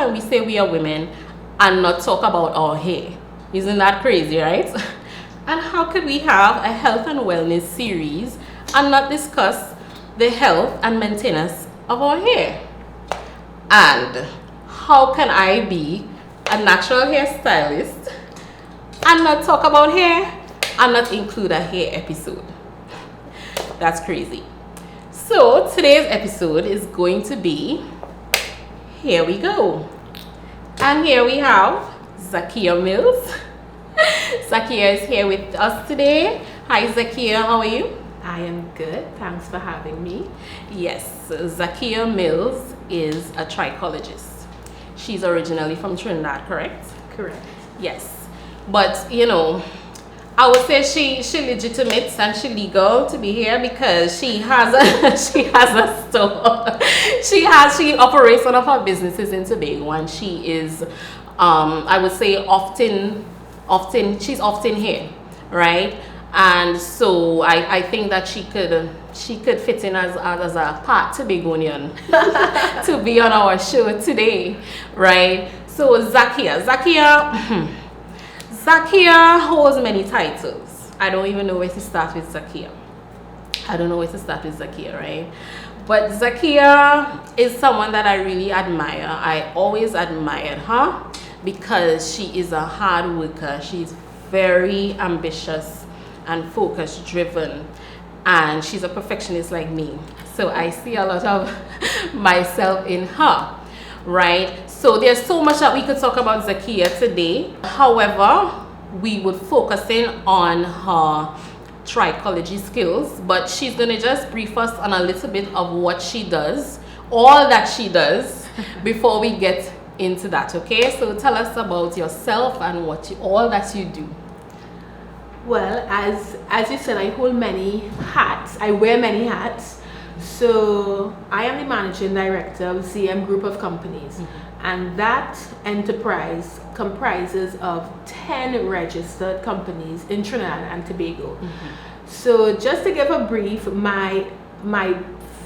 can we say we are women and not talk about our hair? Isn't that crazy, right? And how could we have a health and wellness series and not discuss the health and maintenance of our hair? And how can I be a natural hairstylist and not talk about hair and not include a hair episode? That's crazy. So today's episode is going to be, here we go. And here we have Zakia Mills. Zakia is here with us today. Hi Zakia, how are you? I am good. Thanks for having me. Yes, Zakia Mills is a trichologist. She's originally from Trinidad, correct? Correct. Yes, but you know, I would say she legitimate and she legal to be here because she has a she has a store. She operates one of her businesses in Tobago, and she is I would say she's often here, right? And so I think that she could fit in as a part Tobagonian to be on our show today, right? So Zakia holds many titles. I don't even know where to start with Zakia. Right? But Zakia is someone that I really admire. I always admired her because she is a hard worker. She's very ambitious and focus driven, and she's a perfectionist like me. So I see a lot of myself in her, right? So there's so much that we could talk about Zakia today. However, we would focus in on her trichology skills, but she's gonna just brief us on a little bit of what she does, all that she does, before we get into that, okay? So tell us about yourself and all that you do. Well, as you said, I hold many hats. I wear many hats. So I am the managing director of CM Group of Companies, and that enterprise comprises of 10 registered companies in Trinidad and Tobago. So just to give a brief, my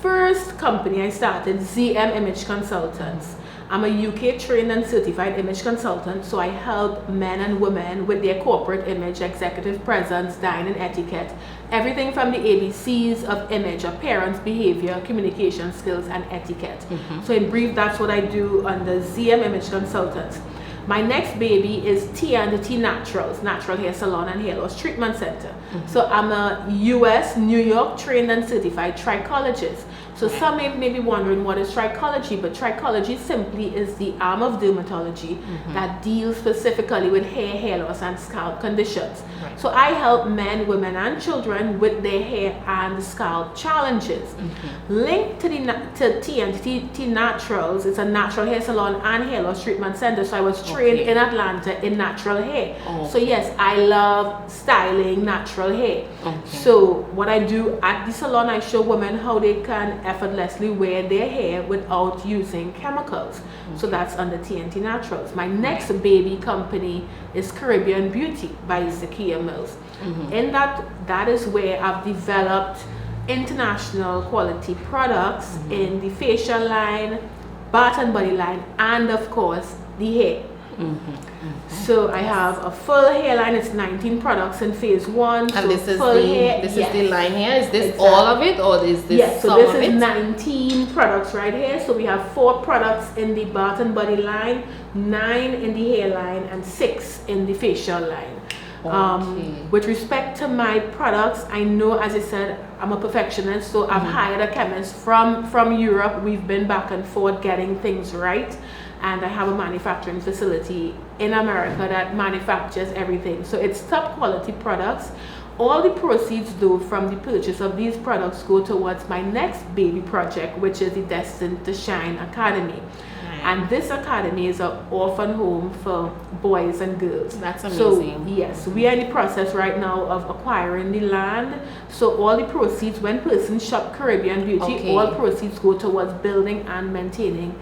first company I started, ZM Image Consultants. I'm a UK trained and certified image consultant, so I help men and women with their corporate image, executive presence, dining etiquette, everything from the ABCs of image, appearance, behavior, communication skills, and etiquette. So in brief, that's what I do under ZM Image Consultants. My next baby is T&T Naturals, Natural Hair Salon and Hair Loss Treatment Center. So I'm a US, New York trained and certified trichologist. So some may be wondering what is trichology, but trichology simply is the arm of dermatology that deals specifically with hair loss, and scalp conditions. Right. So I help men, women, and children with their hair and scalp challenges. Linked to T&T Naturals, it's a natural hair salon and hair loss treatment center. So I was trained in Atlanta in natural hair. So yes, I love styling natural hair. So what I do at the salon, I show women how they can effortlessly wear their hair without using chemicals. So that's under T&T Naturals. My next baby company is Caribbean Beauty by Zakia Mills. And that is where I've developed international quality products in the facial line, bath and body line, and of course the hair. So I have a full hairline. It's 19 products in phase 1. And so this is full hair, is the line here. Is this all of it, or is this yes, so some this of is it? 19 products right here. So we have 4 products in the bath and body line, 9 in the hairline, and 6 in the facial line. With respect to my products, I know, as I said, I'm a perfectionist, so I've hired a chemist from Europe. We've been back and forth getting things right, and I have a manufacturing facility in America that manufactures everything. So it's top quality products. All the proceeds, though, from the purchase of these products go towards my next baby project, which is the Destined to Shine Academy. And this academy is an orphan home for boys and girls. That's amazing. So yes, we are in the process right now of acquiring the land. So all the proceeds, when persons shop Caribbean Beauty, all proceeds go towards building and maintaining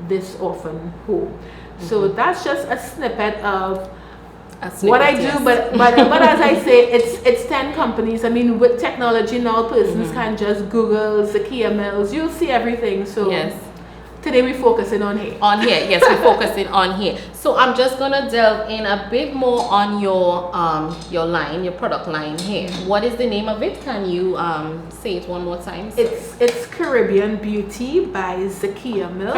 this orphan home. So that's just a snippet of what I do, but as I say, it's 10 companies. I mean, with technology now, persons can just Google Zakia Mills. You'll see everything. So yes. Today we're focusing on hair. On hair, yes, we're focusing on hair. So I'm just gonna delve in a bit more on your line, your product line here. What is the name of it? Can you say it one more time? It's Caribbean Beauty by Zakia Mills.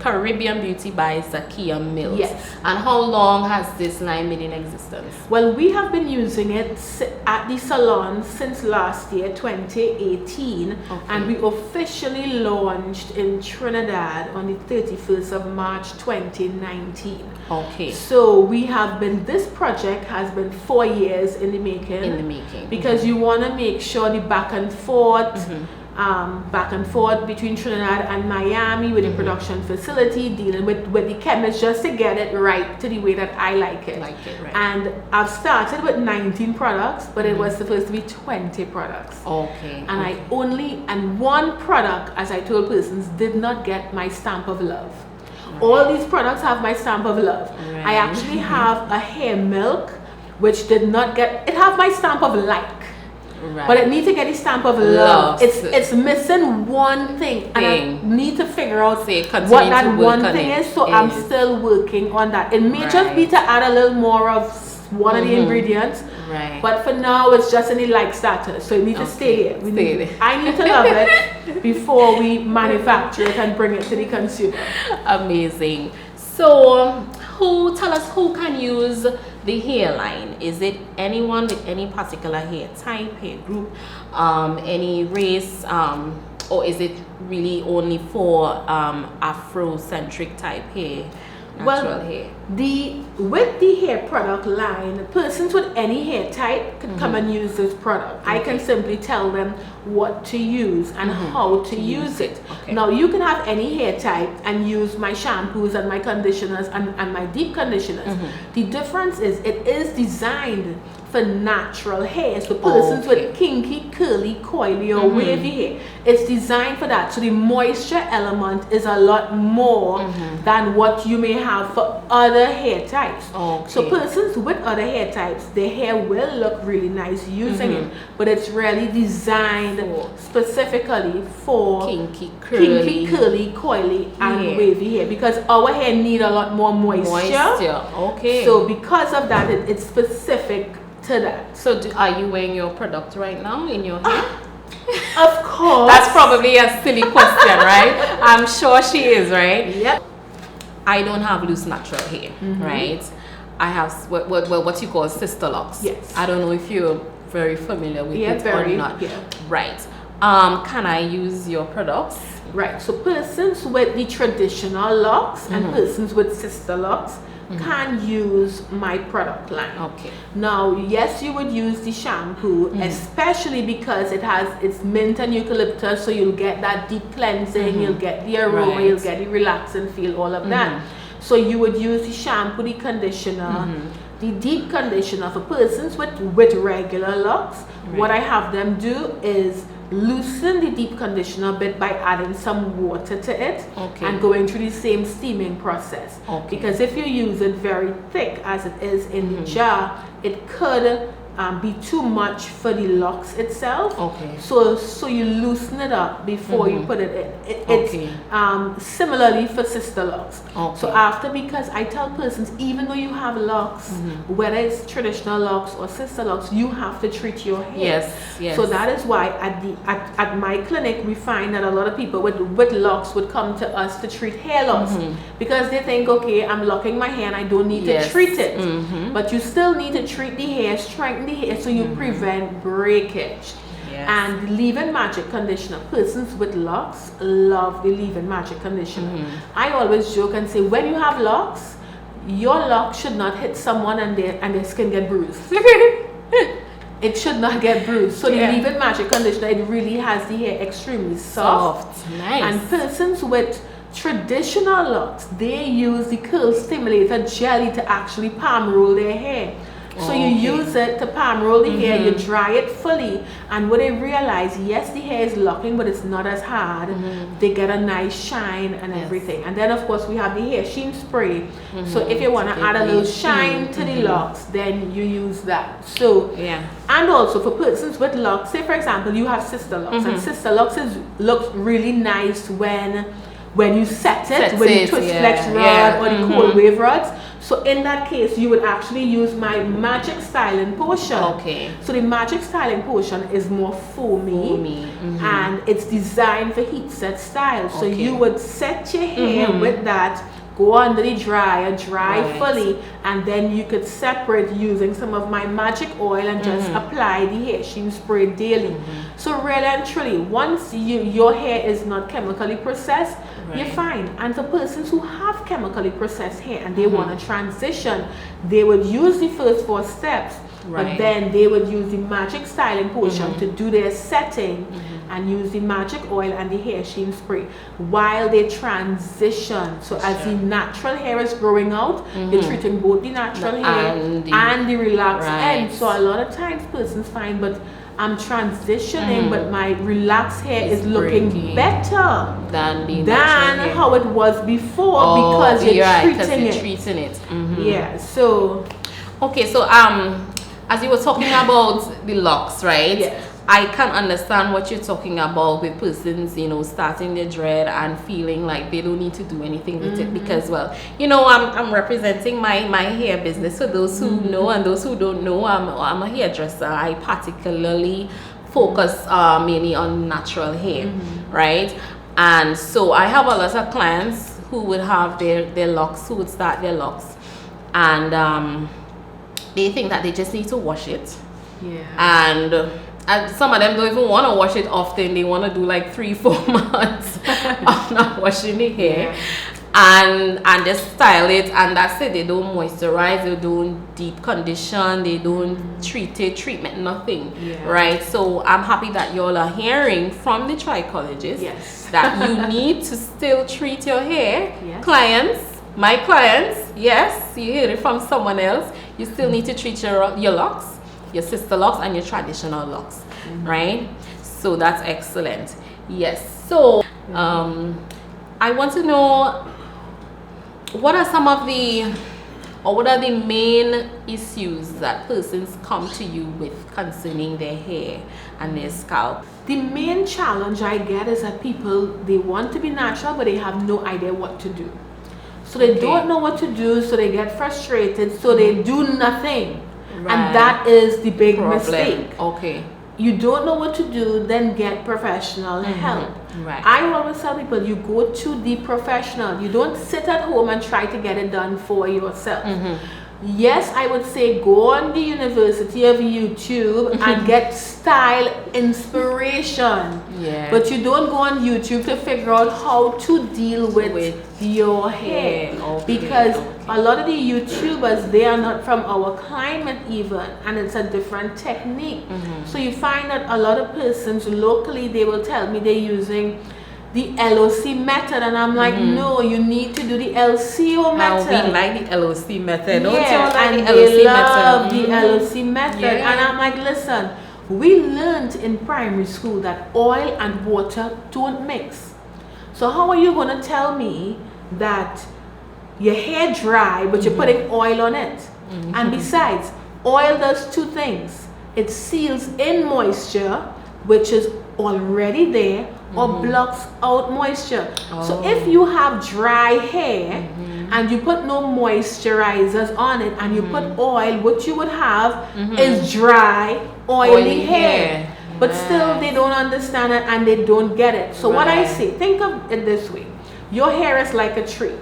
Caribbean Beauty by Zakia Mills. Yes. And how long has this line been in existence? Well, we have been using it at the salon since last year, 2018, and we officially launched in Trinidad on the 31st of March 2019. Okay. So this project has been 4 years in the making. Because you want to make sure the back and forth between Trinidad and Miami with the production facility, dealing with the chemists, just to get it right to the way that I like it. Right. And I've started with 19 products, but it was supposed to be 20 products. Okay. And one product, as I told persons, did not get my stamp of love. All these products have my stamp of love. Right. I actually have a hair milk which did not get, it have my stamp of like. Right. But it needs to get the stamp of love. It's missing one thing, and I need to figure out what that one thing is. So I'm still working on that. It may just be to add a little more of one of the ingredients. Right. But for now, it's just in the like status. So it needs to stay here. I need to love it before we manufacture it and bring it to the consumer. Amazing. So tell us who can use the hairline? Is it anyone with any particular hair type, hair group, any race, or is it really only for Afrocentric type hair? Natural hair. With the hair product line, persons with any hair type can come and use this product. I can simply tell them what to use and how to use it. Now you can have any hair type and use my shampoos and my conditioners and my deep conditioners. The difference is it is designed for natural hair. So persons with kinky, curly, coily or wavy hair, it's designed for that. So the moisture element is a lot more than what you may have for other hair types. So persons with other hair types, their hair will look really nice using it, but it's really designed specifically for kinky, curly, coily and wavy hair, because our hair need a lot more moisture. So because of that, it's specific to that. So are you wearing your product right now in your hair? Of course. That's probably a silly question, right? I'm sure she is, right? Yep. I don't have loose natural hair, right? I have what you call sister locks. Yes. I don't know if you're very familiar with it or not. Yeah. Right. Can I use your products? Right. So persons with the traditional locks and persons with sister locks can use my product line. Now, yes, you would use the shampoo, especially because it's mint and eucalyptus, so you'll get that deep cleansing, you'll get the aroma, you'll get the relaxing feel, all of that. So you would use the shampoo, the conditioner, the deep conditioner for persons with regular locks. What I have them do is loosen the deep conditioner a bit by adding some water to it and going through the same steaming process. Because if you use it very thick as it is in the jar, it could be too much for the locks itself. So you loosen it up before you put it in. It's similarly for sister locks. So because I tell persons, even though you have locks, whether it's traditional locks or sister locks, you have to treat your hair. Yes. So that is why at my clinic we find that a lot of people with locks would come to us to treat hair loss, because they think, okay, I'm locking my hair and I don't need to treat it. But you still need to treat the hair, strengthen the hair, so you prevent breakage. And the leave-in magic conditioner, persons with locks love the leave-in magic conditioner. I always joke and say, when you have locks, your lock should not hit someone and their skin get bruised. It should not get bruised. So the leave-in magic conditioner, it really has the hair extremely soft. Nice. And persons with traditional locks, they use the curl stimulator jelly to actually palm roll their hair. So you use it to palm roll the hair, you dry it fully, and when they realize, yes, the hair is locking, but it's not as hard, they get a nice shine and everything. And then of course we have the hair sheen spray. So if you want to add a little shine to the locks, then you use that. So and also for persons with locks, say for example you have sister locks, and sister locks looks really nice when when you set it, when you twist flex rod or the cold wave rods. So in that case, you would actually use my magic styling potion. Okay. So the magic styling potion is more foamy, and it's designed for heat set style. So you would set your hair with that, go under the dryer, dry fully, and then you could separate using some of my magic oil and just apply the hair sheen spray daily. So really and truly, once your hair is not chemically processed, you're fine. And for persons who have chemically processed hair and they want to transition, they would use the first 4 steps, but then they would use the magic styling potion to do their setting and use the magic oil and the hair sheen spray while they transition. So as the natural hair is growing out, you're treating both the natural hair and the relaxed end. So a lot of times persons find, but I'm transitioning, but my relaxed hair is looking better than how it was before, because you're treating it. Yeah. So okay, so as you were talking about the locks, right? Yes. I can understand what you're talking about with persons, you know, starting their dread and feeling like they don't need to do anything with it because, well, you know, I'm representing my hair business. For those who know and those who don't know, I'm a hairdresser. I particularly focus mainly on natural hair, right? And so I have a lot of clients who would have their locks, who would start their locks, and they think that they just need to wash it. And some of them don't even want to wash it often. They want to do like 3-4 months of not washing the hair, and just style it, and that's it. They don't moisturize, they don't deep condition, they don't treatment, nothing, right? So I'm happy that y'all are hearing from the trichologists that you need to still treat your hair. My clients, yes, you hear it from someone else. You still need to treat your locks, your sister locks, and your traditional locks, right? So that's excellent. Yes. So I want to know, what are some of what are the main issues that persons come to you with concerning their hair and their scalp? The main challenge I get is that people, they want to be natural, but they have no idea what to do. So they don't know what to do, so they get frustrated, so they do nothing. And that is the big mistake. You don't know what to do, then get professional help. I always tell people, you go to the professional. You don't sit at home and try to get it done for yourself. Yes, I would say go on the University of YouTube and get style inspiration. But you don't go on YouTube to figure out how to deal with your hair. Because a lot of the YouTubers, they are not from our climate even, and it's a different technique. So you find that a lot of persons locally, they will tell me they're using the LOC method, and I'm like, no, you need to do the LCO method. We like the LOC method. Don't you like and the they LOC love method? the LOC method. And I'm like, listen, we learned in primary school that oil and water don't mix. So how are you going to tell me that your hair dry, but you're putting oil on it? And besides, oil does 2 things. It seals in moisture, which is already there, or blocks out moisture. So if you have dry hair and you put no moisturizers on it and you put oil, what you would have is dry, oily hair. But still they don't understand it and they don't get it. So what I say, think of it this way. Your hair is like a tree.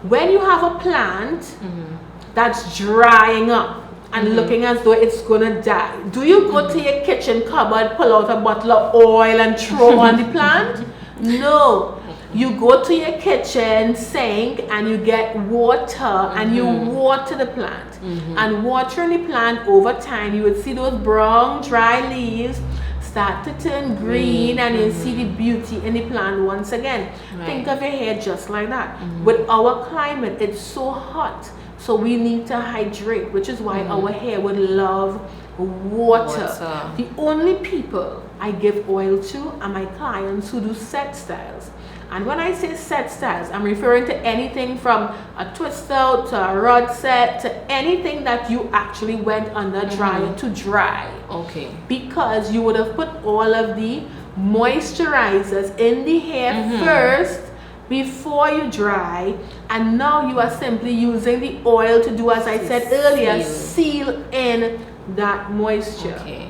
When you have a plant that's drying up and looking as though it's gonna die, do you go to your kitchen cupboard, pull out a bottle of oil and throw on the plant? No. You go to your kitchen sink and you get water and you water the plant. And watering the plant, over time you would see those brown dry leaves start to turn green, and you see the beauty in the plant once again. Think of your hair just like that. With our climate, it's so hot. So we need to hydrate, which is why our hair would love water. The only people I give oil to are my clients who do set styles. And when I say set styles, I'm referring to anything from a twist out to a rod set to anything that you actually went under dryer to dry. Because you would have put all of the moisturizers in the hair first before you dry, and now you are simply using the oil to do, as I said earlier, seal in that moisture. Okay.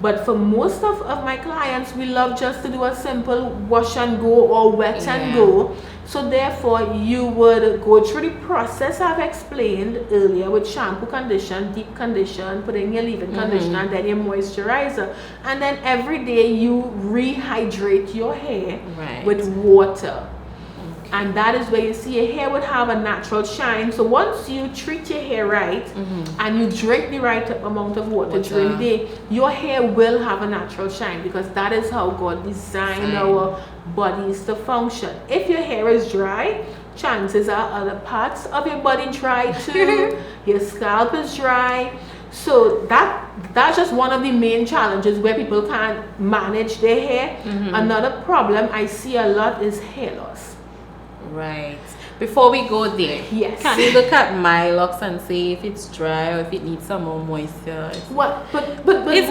But for most of my clients, we love just to do a simple wash and go or wet and go. So therefore, you would go through the process I've explained earlier with shampoo, condition, deep condition, putting your leave-in conditioner, and then your moisturizer. And then every day you rehydrate your hair with water. And that is where you see your hair would have a natural shine. So once you treat your hair right and you drink the right amount of water during the day, your hair will have a natural shine, because that is how God designed our bodies to function. If your hair is dry, chances are other parts of your body dry too. Your scalp is dry. So that's just one of the main challenges where people can't manage their hair. Another problem I see a lot is hair loss. Right. Before we go there, can you look at my locks and see if it's dry or if it needs some more moisture? What? But it's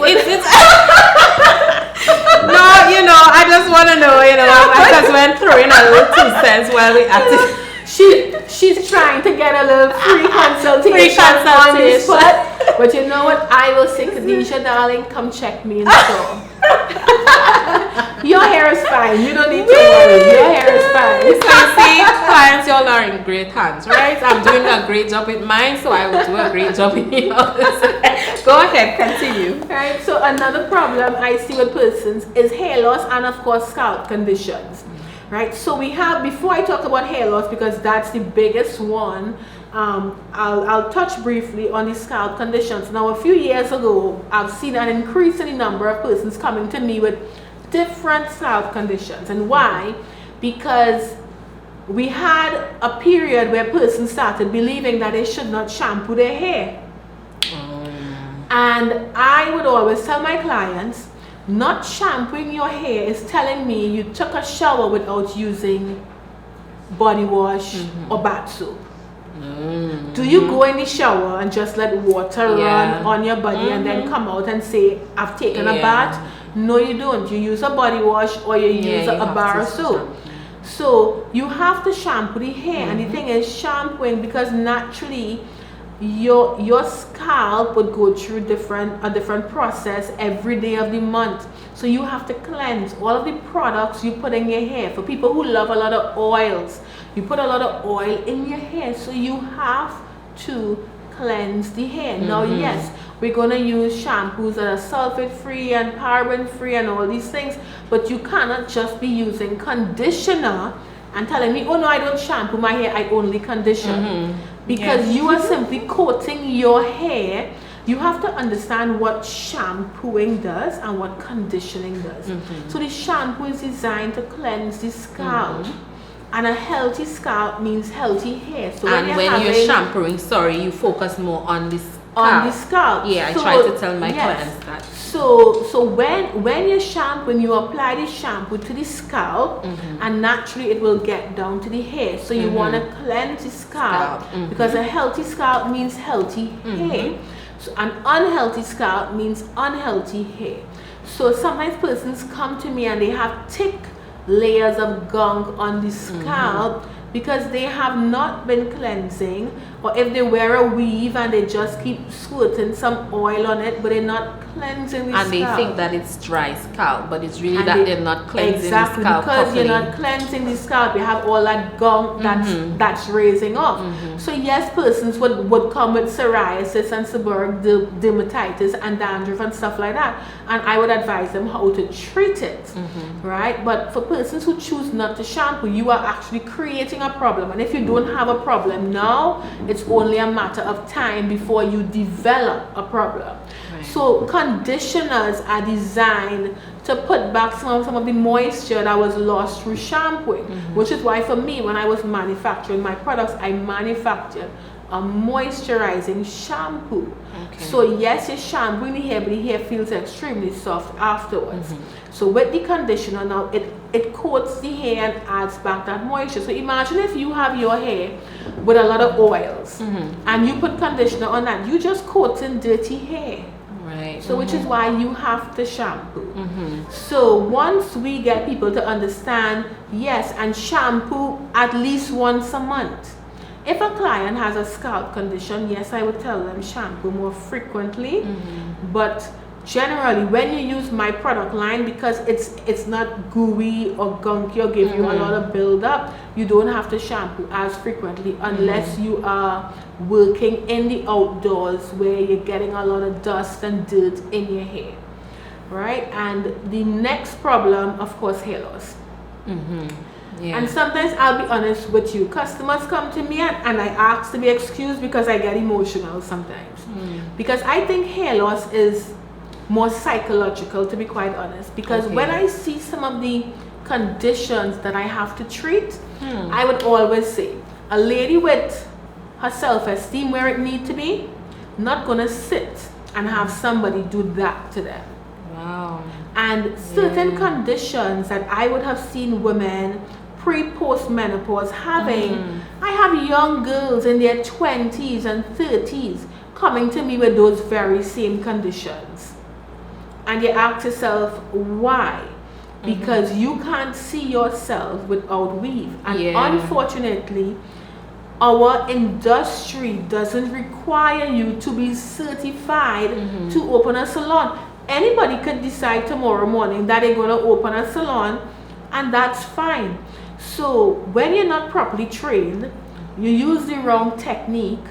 no, you know, I just want to know, you know, I just went through in a little 2 cents while we at it. She's trying to get a little free consultation on this spot. But you know what? I will say, Khadija, darling, come check me in the store. Your hair is fine. You don't need to worry. Your hair is fine. So you see, clients, y'all are in great hands, right? I'm doing a great job with mine, so I will do a great job in yours. Go ahead, continue. Right. So another problem I see with persons is hair loss and, of course, scalp conditions. Right. So we have, before I talk about hair loss, because that's the biggest one, I'll touch briefly on the scalp conditions. Now, a few years ago, I've seen an increase in the number of persons coming to me with different scalp conditions. And why? Because we had a period where persons started believing that they should not shampoo their hair. And I would always tell my clients, not shampooing your hair is telling me you took a shower without using body wash or bath soap. Do you go in the shower and just let water run on your body and then come out and say, I've taken a bath? No, you don't. You use a body wash or you use a bar of soap. So you have to shampoo the hair. And the thing is, shampooing, because naturally your scalp would go through a different process every day of the month. So you have to cleanse all of the products you put in your hair. For people who love a lot of oils, you put a lot of oil in your hair, so you have to cleanse the hair. Now, yes, we're going to use shampoos that are sulfate free and paraben free and all these things, but you cannot just be using conditioner and telling me, oh no, I don't shampoo my hair, I only condition. Because you are simply coating your hair. You have to understand what shampooing does and what conditioning does. So the shampoo is designed to cleanse the scalp. And a healthy scalp means healthy hair. So and when you're shampooing, you focus more on the scalp. On the scalp. Yeah, I try to tell my clients that. So when you shampoo, when you apply the shampoo to the scalp, and naturally it will get down to the hair. So you want to cleanse the scalp, because a healthy scalp means healthy hair. So an unhealthy scalp means unhealthy hair. So sometimes persons come to me and they have thick layers of gunk on the scalp because they have not been cleansing, or if they wear a weave and they just keep squirting some oil on it, but they're not cleansing the scalp. And they think that it's dry scalp, but it's really that they're not cleansing the scalp because properly. You're not cleansing the scalp. You have all that gunk that's raising up. So yes, persons would come with psoriasis and seborrheic dermatitis and dandruff and stuff like that, and I would advise them how to treat it, right? But for persons who choose not to shampoo, you are actually creating a problem. And if you don't have a problem now, it's only a matter of time before you develop a problem. So conditioners are designed to put back some of the moisture that was lost through shampooing, which is why for me, when I was manufacturing my products, I manufactured a moisturizing shampoo. Okay. So yes, you're shampooing the hair, but the hair feels extremely soft afterwards. So with the conditioner now, it coats the hair and adds back that moisture. So imagine if you have your hair with a lot of oils and you put conditioner on that, you just coating dirty hair. Right. So which is why you have to shampoo. So once we get people to understand, yes, and shampoo at least once a month. If a client has a scalp condition, yes, I would tell them shampoo more frequently. But generally, when you use my product line, because it's not gooey or gunky or give you a lot of build-up, you don't have to shampoo as frequently unless you are working in the outdoors where you're getting a lot of dust and dirt in your hair, right? And the next problem, of course, hair loss. Yeah. And sometimes I'll be honest with you, customers come to me and I ask to be excused because I get emotional sometimes. Because I think hair loss is more psychological, to be quite honest, because when I see some of the conditions that I have to treat, I would always say a lady with her self-esteem where it need to be, not gonna sit and have somebody do that to them. Wow. And certain conditions that I would have seen women pre-post menopause having, I have young girls in their 20s and 30s coming to me with those very same conditions. And you ask yourself, why? Because you can't see yourself without weave. And unfortunately, our industry doesn't require you to be certified to open a salon. Anybody could decide tomorrow morning that they're going to open a salon, and that's fine. So when you're not properly trained, you use the wrong technique,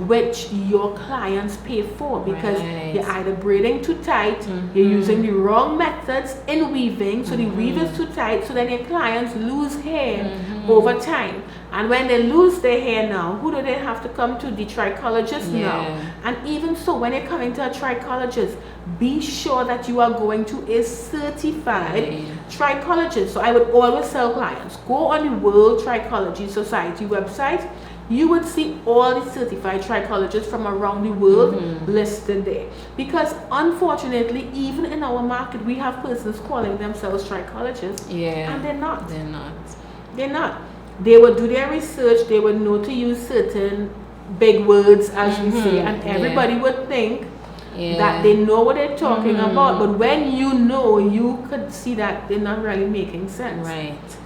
which your clients pay for, because you're either braiding too tight, you're using the wrong methods in weaving, so the weave is too tight, so then your clients lose hair over time. And when they lose their hair now, who do they have to come to? The trichologist now. And even so, when you're coming to a trichologist, be sure that you are going to a certified trichologist. So I would always tell clients, go on the World Trichology Society website. You would see all the certified trichologists from around the world listed there. Because unfortunately, even in our market, we have persons calling themselves trichologists. And they're not. They're not. They would do their research, they would know to use certain big words, as we say, and everybody would think that they know what they're talking about. But when you know, you could see that they're not really making sense.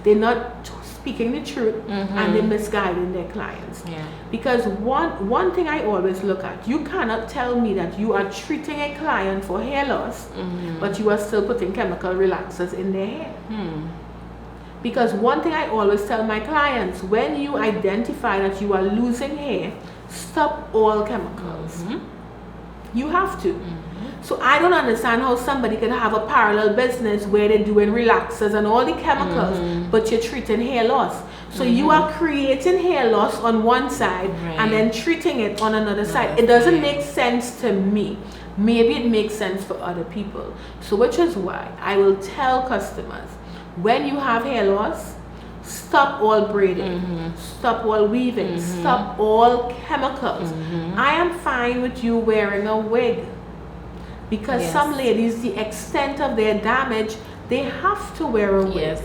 They're not speaking the truth, and they're misguiding their clients. Because one thing I always look at, you cannot tell me that you are treating a client for hair loss, but you are still putting chemical relaxers in their hair. Because one thing I always tell my clients, when you identify that you are losing hair, stop all chemicals. You have to. So I don't understand how somebody can have a parallel business where they're doing relaxers and all the chemicals, but you're treating hair loss. So you are creating hair loss on one side and then treating it on another side. It doesn't make sense to me. Maybe it makes sense for other people. So which is why I will tell customers, when you have hair loss, stop all braiding, stop all weaving, stop all chemicals. I am fine with you wearing a wig, because some ladies, the extent of their damage, they have to wear a wig.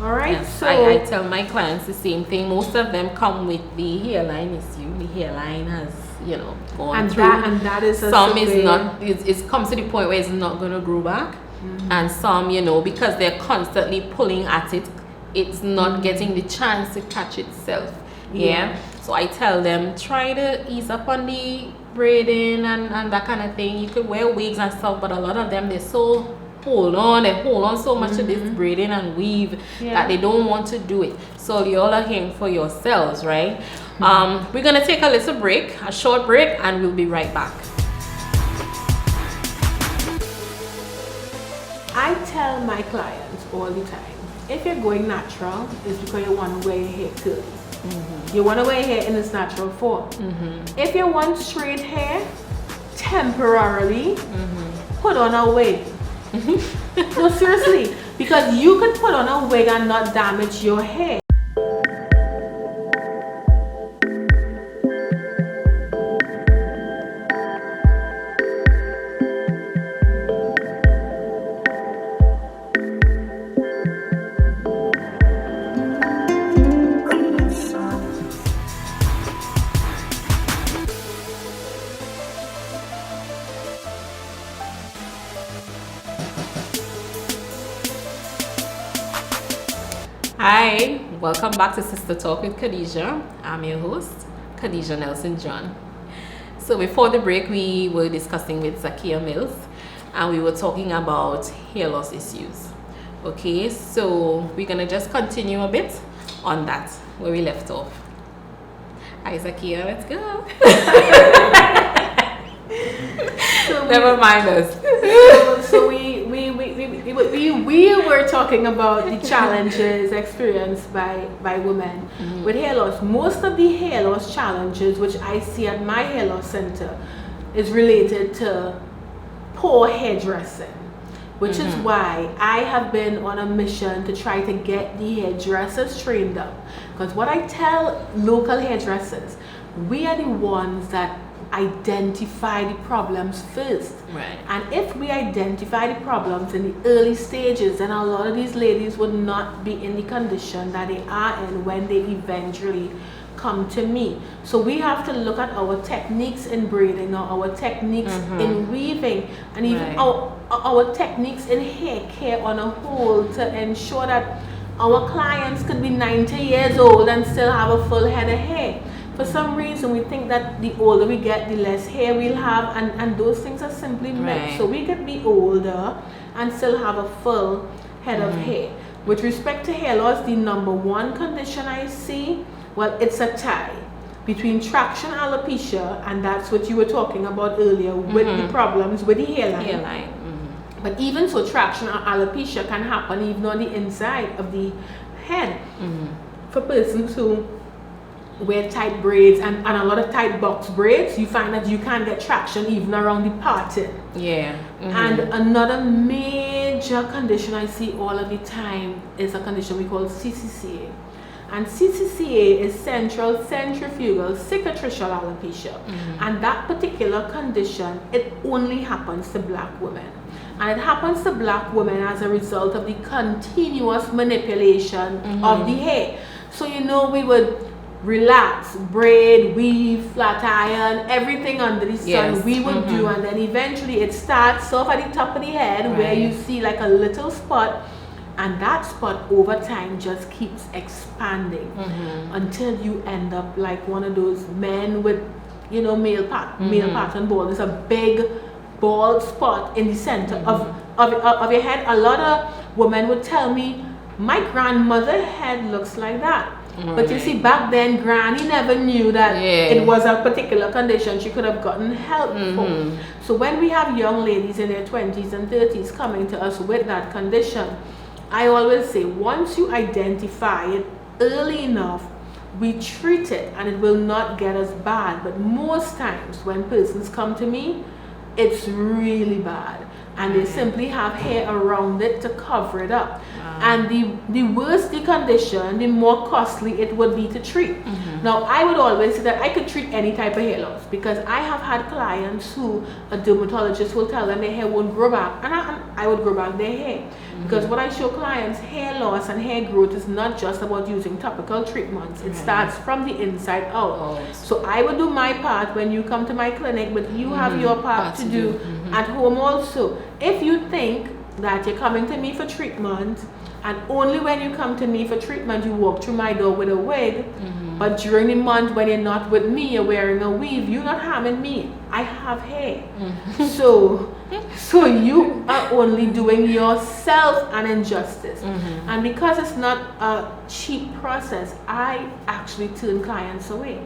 Alright, so I tell my clients the same thing. Most of them come with the hairline issue. The hairline has, gone through. And that is some is not. It comes to the point where it's not going to grow back. And some, because they're constantly pulling at it, it's not getting the chance to catch itself. So I tell them, try to ease up on the braiding and that kind of thing. You could wear wigs and stuff, but a lot of them, they hold on so much to this braiding and weave that they don't want to do it. So you all are hearing for yourselves, right? We're gonna take a little break, a short break, and we'll be right back. I tell my clients all the time, if you're going natural, it's because you want to wear your hair curly. You want to wear your hair in its natural form. If you want straight hair, temporarily, put on a wig. No, seriously, because you can put on a wig and not damage your hair. Hi, welcome back to Sister Talk with Khadija. I'm your host, Khadija Nelson John. So before the break, we were discussing with Zakia Mills, and we were talking about hair loss issues. Okay, so we're gonna just continue a bit on that where we left off. Hi Zakia, let's go. Never mind us. So we were talking about the challenges experienced by women with hair loss. Most of the hair loss challenges which I see at my hair loss center is related to poor hairdressing, which is why I have been on a mission to try to get the hairdressers trained up. Because what I tell local hairdressers, we are the ones that identify the problems first. Right. And if we identify the problems in the early stages, then a lot of these ladies would not be in the condition that they are in when they eventually come to me. So we have to look at our techniques in braiding, or our techniques in weaving, and even our techniques in hair care on a whole, to ensure that our clients could be 90 years old and still have a full head of hair. For some reason, we think that the older we get, the less hair we'll have, and those things are simply myths. So we could be older and still have a full head of hair. With respect to hair loss, the number one condition I see, well, it's a tie between traction alopecia, and that's what you were talking about earlier with the problems with the hairline. But even so, traction alopecia can happen even on the inside of the head. For persons who wear tight braids and a lot of tight box braids, you find that you can't get traction even around the parting. And another major condition I see all of the time is a condition we call CCCA. And CCCA is central centrifugal cicatricial alopecia. And that particular condition, it only happens to black women. And it happens to black women as a result of the continuous manipulation of the hair. So we would relax, braid, weave, flat iron, everything under the sun we would do, and then eventually it starts off at the top of the head where you see like a little spot, and that spot over time just keeps expanding until you end up like one of those men with male pattern bald. There's a big bald spot in the center of your head. A lot of women would tell me, my grandmother head looks like that. But you see, back then, Granny never knew that it was a particular condition she could have gotten help for. So when we have young ladies in their 20s and 30s coming to us with that condition, I always say, once you identify it early enough, we treat it and it will not get as bad. But most times when persons come to me, it's really bad, and they simply have hair around it to cover it up. And the worse the condition, the more costly it would be to treat. Now, I would always say that I could treat any type of hair loss, because I have had clients who a dermatologist will tell them their hair won't grow back, and I would grow back their hair. Because what I show clients, hair loss and hair growth is not just about using topical treatments. It starts from the inside out. So I would do my part when you come to my clinic, but you have your part to do at home also. If you think that you're coming to me for treatment, and only when you come to me for treatment you walk through my door with a wig, but during the month when you're not with me, you're wearing a weave, you're not harming me. I have hair. So you are only doing yourself an injustice. And because it's not a cheap process, I actually turn clients away.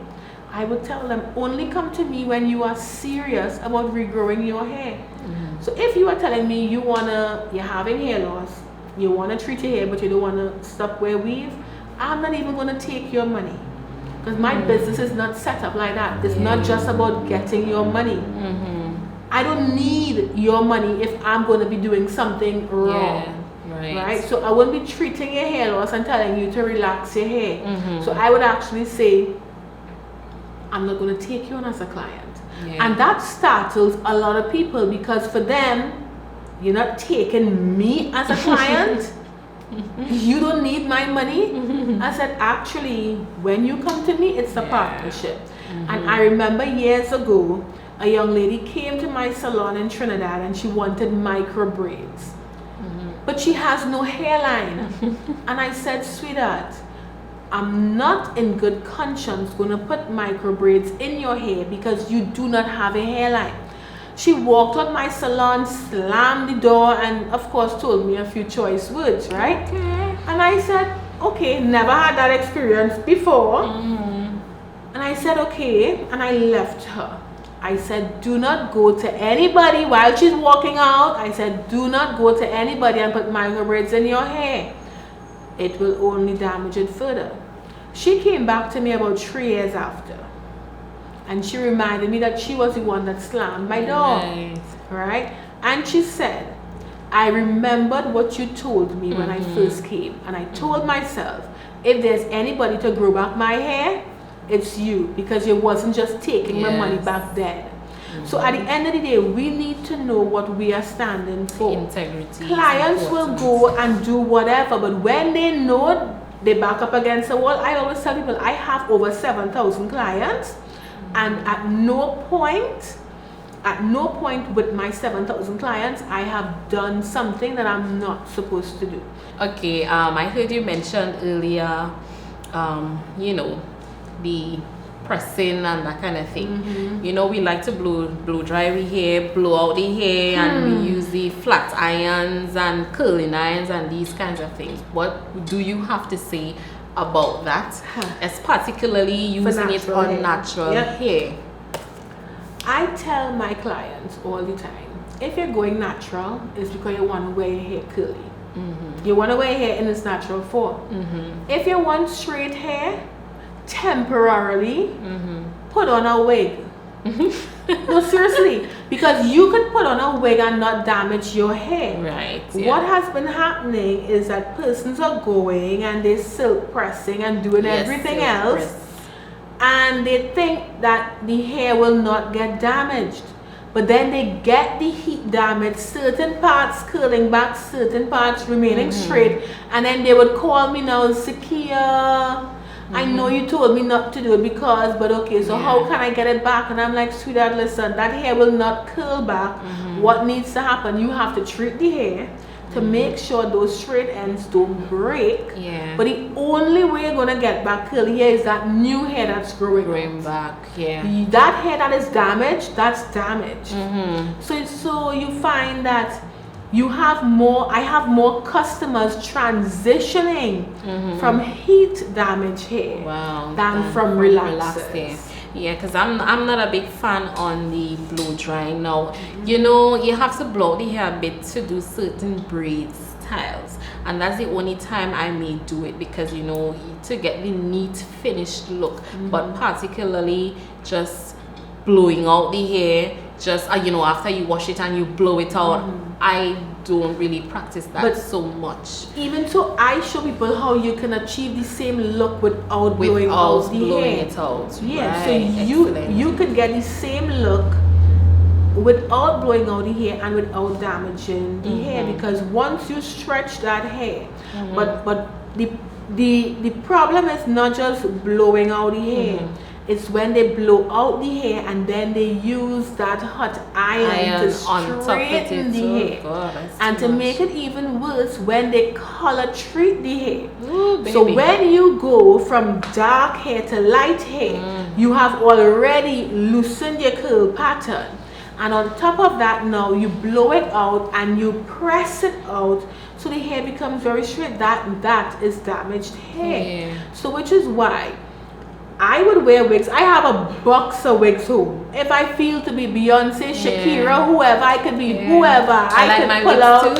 I would tell them, only come to me when you are serious about regrowing your hair. So if you are telling me you're having hair loss, you want to treat your hair but you don't want to stop wear weave, I'm not even going to take your money, because my business is not set up like that. It's not just about getting your money. I don't need your money if I'm going to be doing something wrong. Right? So I wouldn't be treating your hair loss and telling you to relax your hair. So I would actually say, I'm not going to take you on as a client. And that startles a lot of people, because for them, you're not taking me as a client. You don't need my money. I said, actually, when you come to me, it's a partnership. And I remember years ago, a young lady came to my salon in Trinidad and she wanted micro braids. but she has no hairline. And I said, sweetheart, I'm not in good conscience going to put micro braids in your hair because you do not have a hairline. She walked out my salon, slammed the door, and of course told me a few choice words, right? Okay. And I said, okay, never had that experience before. And I said, okay, and I left her. I said, do not go to anybody while she's walking out. I said, do not go to anybody and put micro braids in your hair. It will only damage it further. She came back to me about 3 years after. And she reminded me that she was the one that slammed my door. Right? And she said, I remembered what you told me when I first came. And I told myself, if there's anybody to grow back my hair, it's you, because you wasn't just taking my money back then. So at the end of the day, we need to know what we are standing for. Integrity. Clients will go and do whatever, but when they know they back up against the wall, I always tell people I have over 7,000 clients, and at no point with my 7,000 clients, I have done something that I'm not supposed to do. Okay, I heard you mention earlier, you know, the pressing and that kind of thing. You know, we like to blow dry the hair, blow out the hair, and we use the flat irons and curling irons and these kinds of things. What do you have to say about that, as particularly using it on natural hair? I tell my clients all the time, if you're going natural, it's because you want to wear your hair curly. You want to wear your hair in its natural form. If you want straight hair, temporarily put on a wig. No, seriously, because you could put on a wig and not damage your hair. Right. What has been happening is that persons are going and they're silk pressing and doing everything else, and they think that the hair will not get damaged, but then they get the heat damage, certain parts curling back, certain parts remaining straight, and then they would call me now, Zakia, I know you told me not to do it because, but okay, so how can I get it back? And I'm like, sweetheart, listen, that hair will not curl back. What needs to happen? You have to treat the hair to make sure those straight ends don't break. But the only way you're gonna get back curly hair is that new hair that's growing back. That hair that is damaged, that's damaged. So you find that I have more customers transitioning from heat damage hair than from relaxed hair. Yeah, because I'm not a big fan on the blow drying now. You know, you have to blow the hair a bit to do certain braid styles, and that's the only time I may do it, because you know, to get the neat finished look. But particularly just blowing out the hair, just you know, after you wash it and you blow it out, I don't really practice that so much. Even so, I show people how you can achieve the same look without blowing out the hair. Right, so you could get the same look without blowing out the hair and without damaging the hair, because once you stretch that hair, but the problem is not just blowing out the hair. It's when they blow out the hair and then they use that hot iron to straighten the hair. And to make it even worse, when they color treat the hair. So when you go from dark hair to light hair, you have already loosened your curl pattern. And on top of that, now you blow it out and you press it out so the hair becomes very straight. That is damaged hair. So which is why I would wear wigs. I have a box of wigs home. If I feel to be Beyonce, Shakira, whoever, I could be whoever. I could pull out.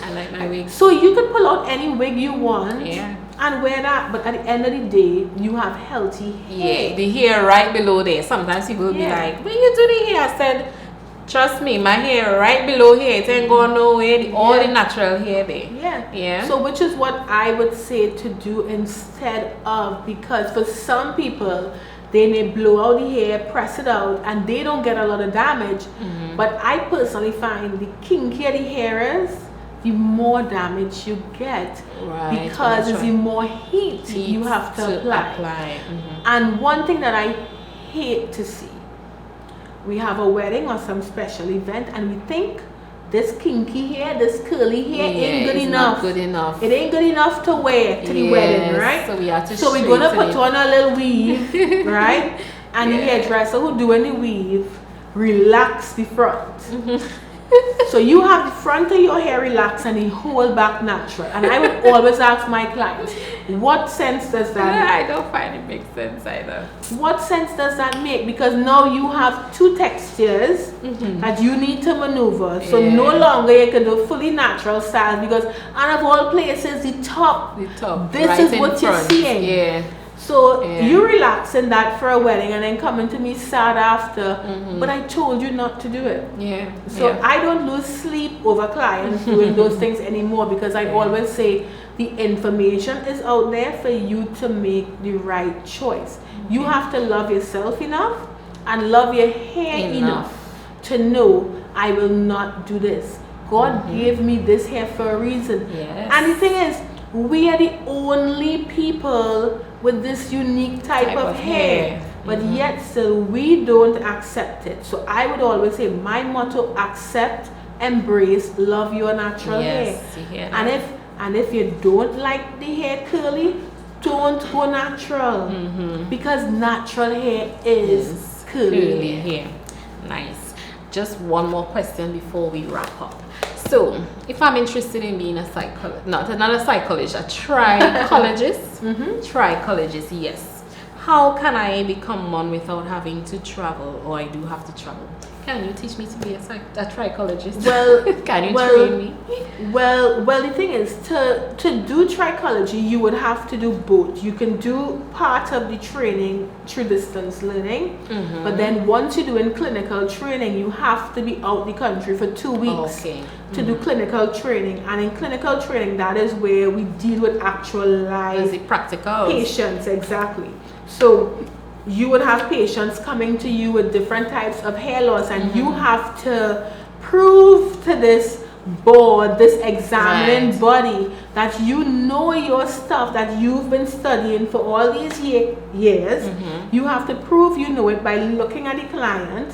I like my wigs. So you could pull out any wig you want and wear that. But at the end of the day, you have healthy hair. The hair right below there. Sometimes people will be like, when you do the hair, I said, trust me, my hair right below here, it ain't going nowhere. All the natural hair there. So which is what I would say to do instead of, because for some people, they may blow out the hair, press it out, and they don't get a lot of damage. But I personally find the kinkier the hair is, the more damage you get, because it's the more heat you have to apply. And one thing that I hate to see, we have a wedding or some special event and we think this kinky hair, this curly hair ain't good enough. Not good enough. It ain't good enough to wear to the wedding, right? So we have to. So we're gonna put on a little weave, right? And the hairdresser who doing the weave relax the front. So you have the front of your hair relaxed and the whole back natural. And I would always ask my clients, what sense does that make? I don't find it makes sense either. What sense does that make? Because now you have two textures that you need to maneuver. So no longer you can do fully natural styles, because out of all places, the top, this right is what you're seeing. Yeah. So you relaxing that for a wedding and then coming to me sad after, but I told you not to do it. Yeah. So I don't lose sleep over clients doing those things anymore, because I always say the information is out there for you to make the right choice. You have to love yourself enough and love your hair enough to know I will not do this. God gave me this hair for a reason. Yes. And the thing is, we are the only people with this unique type of hair, but yet still we don't accept it. So I would always say my motto: accept, embrace, love your natural hair. And if you don't like the hair curly, don't go natural, because natural hair is curly hair. Nice. Just one more question before we wrap up. So, if I'm interested in being a psychologist, not a psychologist, a trichologist, trichologist, yes. How can I become one without having to travel, or I do have to travel? Can you teach me to be a trichologist? Well, can you train me? Well, the thing is, to do trichology, you would have to do both. You can do part of the training through distance learning, but then once you're doing clinical training, you have to be out the country for 2 weeks to do clinical training. And in clinical training, that is where we deal with actual live practical patients. Exactly. So you would have patients coming to you with different types of hair loss, and you have to prove to this board, this examining body, that you know your stuff that you've been studying for all these years. You have to prove you know it by looking at the client,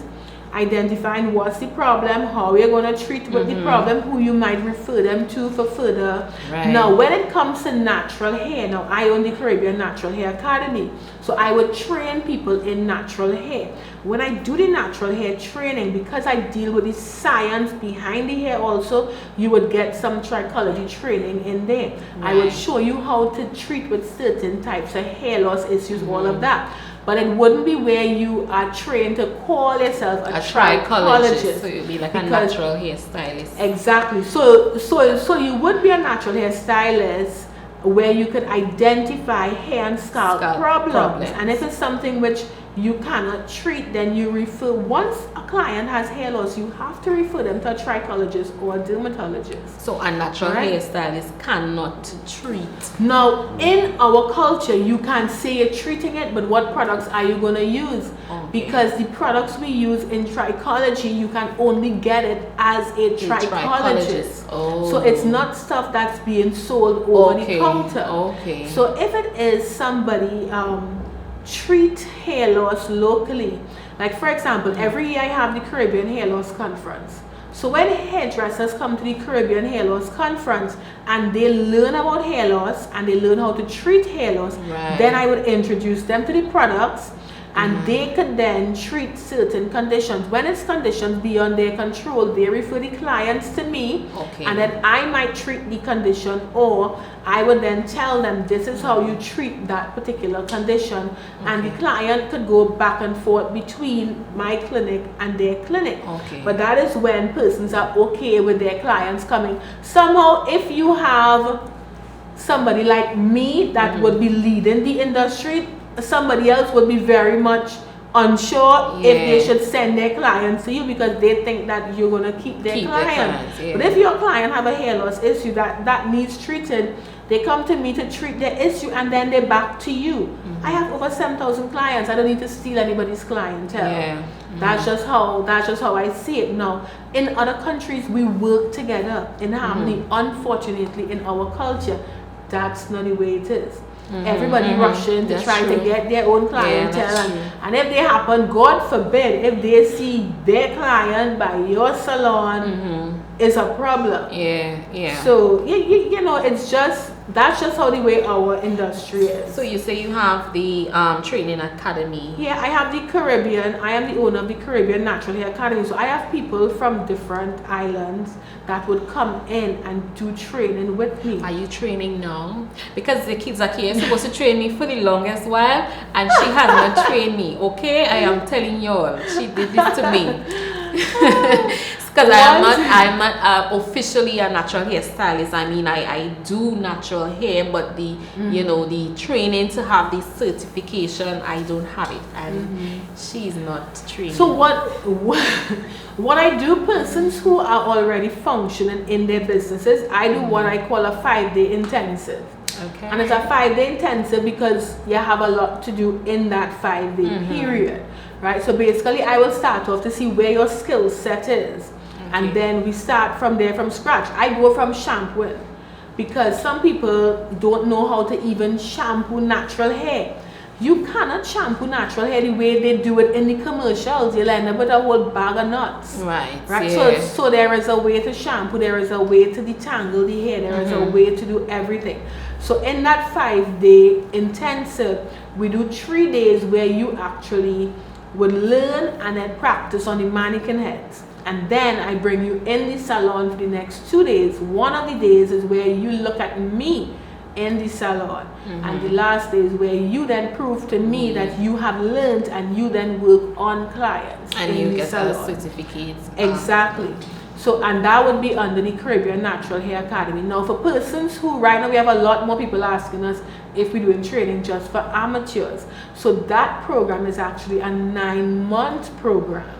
identifying what's the problem, how you're going to treat with the problem, who you might refer them to for further. Now, when it comes to natural hair, now I own the Caribbean Natural Hair Academy, so I would train people in natural hair. When I do the natural hair training, because I deal with the science behind the hair also, you would get some trichology training in there. I would show you how to treat with certain types of hair loss issues, all of that. But it wouldn't be where you are trained to call yourself a trichologist. So you'd be like a natural hairstylist. Exactly. So you would be a natural hairstylist where you could identify hair and scalp problems. And if it's something which you cannot treat, then you refer, once a client has hair loss, you have to refer them to a trichologist or a dermatologist. So a natural hairstylist cannot treat. Now, in our culture, you can say you're treating it, but what products are you going to use? Because the products we use in trichology, you can only get it as a trichologist. So it's not stuff that's being sold over the counter. So if it is somebody treat hair loss locally, like for example, every year I have the Caribbean Hair Loss Conference. So when hairdressers come to the Caribbean Hair Loss Conference and they learn about hair loss and they learn how to treat hair loss, then I would introduce them to the products, and they could then treat certain conditions. When it's conditions beyond their control, they refer the clients to me, and then I might treat the condition, or I would then tell them this is how you treat that particular condition, and the client could go back and forth between my clinic and their clinic. But that is when persons are okay with their clients coming. Somehow, if you have somebody like me that would be leading the industry, somebody else would be very much unsure if they should send their clients to you, because they think that you're going to keep their clients. But if your client have a hair loss issue that needs treated, they come to me to treat their issue, and then they're back to you. I have over 7,000 clients. I don't need to steal anybody's clientele. That's just how I see it. Now, in other countries, we work together in harmony. Unfortunately, in our culture, that's not the way it is. Everybody rushing to That's try true. to get their own clientele, that's and if they happen, God forbid, if they see their client by your salon, it's a problem. Yeah. So you know, that's just how the way our industry is. So you say you have the training academy. Yeah, I have the Caribbean. I am the owner of the Caribbean Natural Hair Academy. So I have people from different islands that would come in and do training with me. Are you training now? Because the kids are here supposed to train me for the longest while, and she has not trained me. Okay, I am telling you all, she did this to me. Because I'm not officially a natural hairstylist. I mean, I do natural hair, but the you know, the training to have the certification, I don't have it, and she's not trained. So what I do, persons who are already functioning in their businesses, I do what I call a 5-day intensive. Okay. And it's a 5-day intensive because you have a lot to do in that 5-day period, right? So basically, I will start off to see where your skill set is. And then we start from there from scratch. I go from shampooing because some people don't know how to even shampoo natural hair. You cannot shampoo natural hair the way they do it in the commercials. You'll end up with a whole bag of nuts. Right. Yeah. So there is a way to shampoo, there is a way to detangle the hair, there is a way to do everything. So in that 5-day intensive, we do 3 days where you actually would learn and then practice on the mannequin heads. And then I bring you in the salon for the next 2 days. One of the days is where you look at me in the salon. And the last day is where you then prove to me that you have learned, and you then work on clients. And in you the get salon. a certificate. Exactly. So, and that would be under the Caribbean Natural Hair Academy. Now, for persons who, right now we have a lot more people asking us if we're doing training just for amateurs. So that program is actually a 9-month program.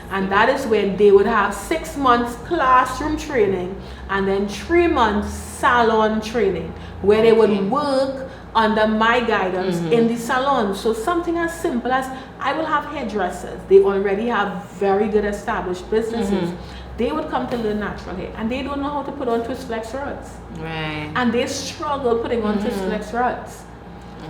And that is where they would have 6 months classroom training and then 3 months salon training, where they would work under my guidance in the salon. So something as simple as, I will have hairdressers. They already have very good established businesses. They would come to learn natural hair, and they don't know how to put on twist flex rods. Right. And they struggle putting on twist flex rods.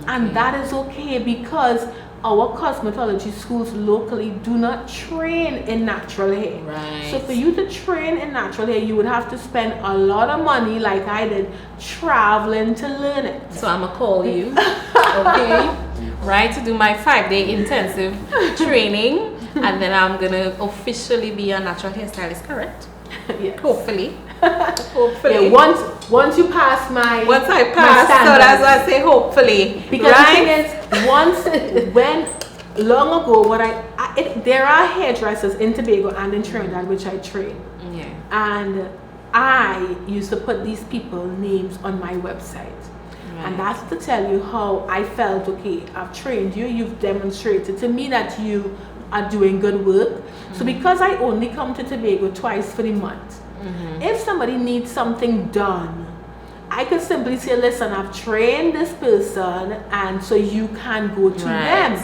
And that is okay, because our cosmetology schools locally do not train in natural hair. Right. So for you to train in natural hair, you would have to spend a lot of money, like I did, traveling to learn it. So I'm gonna call you, okay, right, to do my 5-day intensive training, and then I'm gonna officially be a natural hairstylist, correct? Yes. Hopefully. Hopefully. Yeah, once you pass once I pass, so that's why I say hopefully. Because right? the thing is, when long ago, there are hairdressers in Tobago and in Trinidad which I train. Yeah. And I used to put these people's names on my website. Right. And that's to tell you how I felt, okay, I've trained you, you've demonstrated to me that you are doing good work. So because I only come to Tobago twice for the month, if somebody needs something done, I could simply say, listen, I've trained this person, and so you can go to them.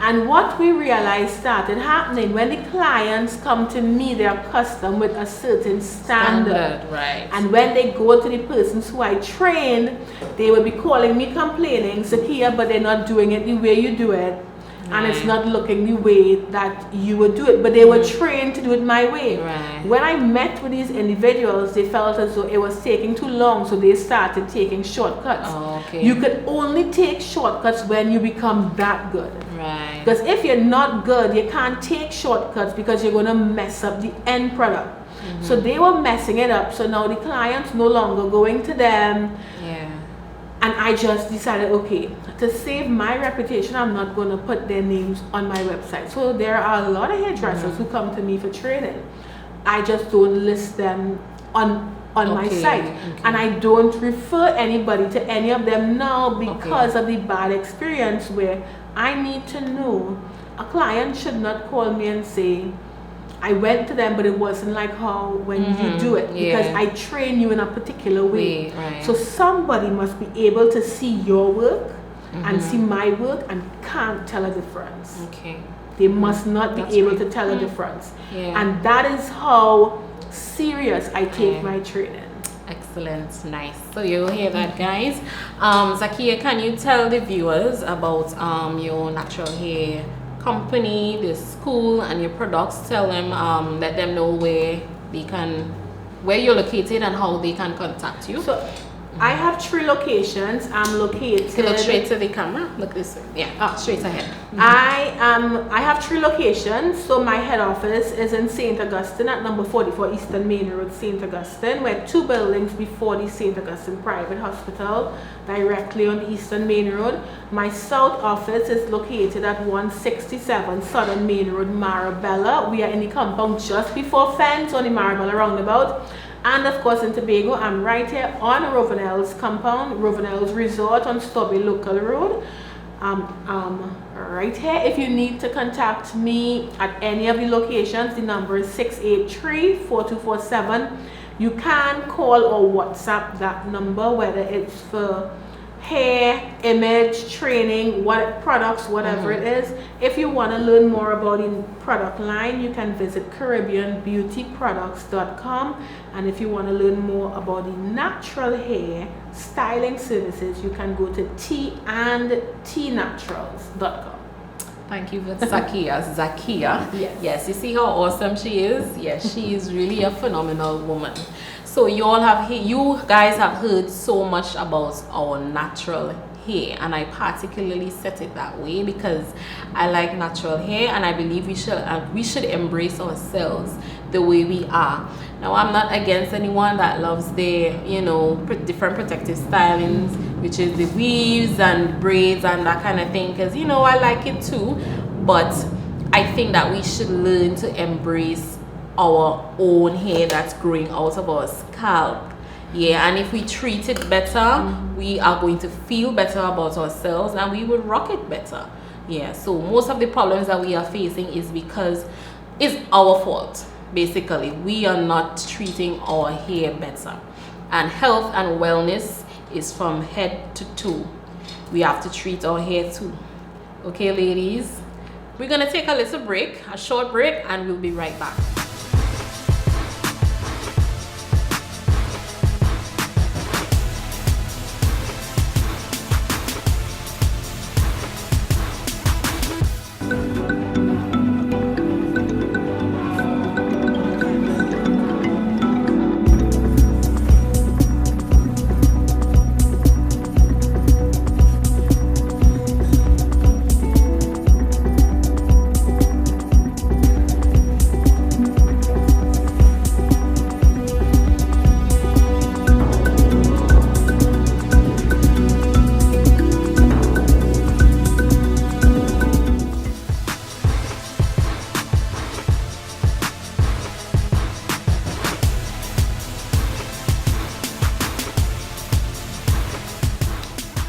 And what we realized started happening when the clients come to me, they are accustomed with a certain standard. Right. And when they go to the persons who I trained, they will be calling me complaining, Zakia, but they're not doing it the way you do it. And it's not looking the way that you would do it, but they were trained to do it my way. Right. When I met with these individuals, they felt as though it was taking too long, so they started taking shortcuts. Oh, okay. You could only take shortcuts when you become that good. Right. Because if you're not good, you can't take shortcuts, because you're going to mess up the end product. So they were messing it up, so now the client's no longer going to them. Yeah. And I just decided, okay, to save my reputation, I'm not going to put their names on my website. So there are a lot of hairdressers who come to me for training. I just don't list them on my site. And I don't refer anybody to any of them now, because of the bad experience where I need to know. A client should not call me and say, I went to them, but it wasn't like how when you do it, because I train you in a particular way. Right. So somebody must be able to see your work and see my work and can't tell a difference. Okay. They must not be able to tell a difference. And that is how serious I take my training. Excellent, nice. So you hear that, guys. Zakia, can you tell the viewers about your natural hair company, the school, and your products? Tell them, let them know where you're located and how they can contact you. So I have 3 locations. I'm located. Look straight to the camera. Look this way. Yeah, straight ahead. I have 3 locations. So my head office is in St. Augustine at number 44 Eastern Main Road, St. Augustine. We're 2 buildings before the St. Augustine Private Hospital, directly on the Eastern Main Road. My south office is located at 167 Southern Main Road, Marabella. We are in the compound just before fence on the Marabella roundabout. And of course in Tobago, I'm right here on Rovenel's compound, Rovenel's Resort on Stobby Local Road. Right here. If you need to contact me at any of the locations, the number is 683-4247. You can call or WhatsApp that number, whether it's for hair, image, training, what products, whatever it is. If you want to learn more about the product line, you can visit CaribbeanBeautyProducts.com. And if you want to learn more about the natural hair styling services, you can go to tandtnaturals.com. Thank you for Zakia. Zakia. Yes, you see how awesome she is? Yes, she is really a phenomenal woman. So you guys have heard so much about our natural hair, and I particularly set it that way because I like natural hair, and I believe we should embrace ourselves the way we are. Now, I'm not against anyone that loves their different protective stylings, which is the weaves and braids and that kind of thing, because I like it too, but I think that we should learn to embrace our own hair that's growing out of our scalp. And if we treat it better, we are going to feel better about ourselves, and we will rock it better. So most of the problems that we are facing is because it's our fault. Basically, we are not treating our hair better, and health and wellness is from head to toe. We have to treat our hair too. Okay, ladies, we're gonna take a short break, and we'll be right back.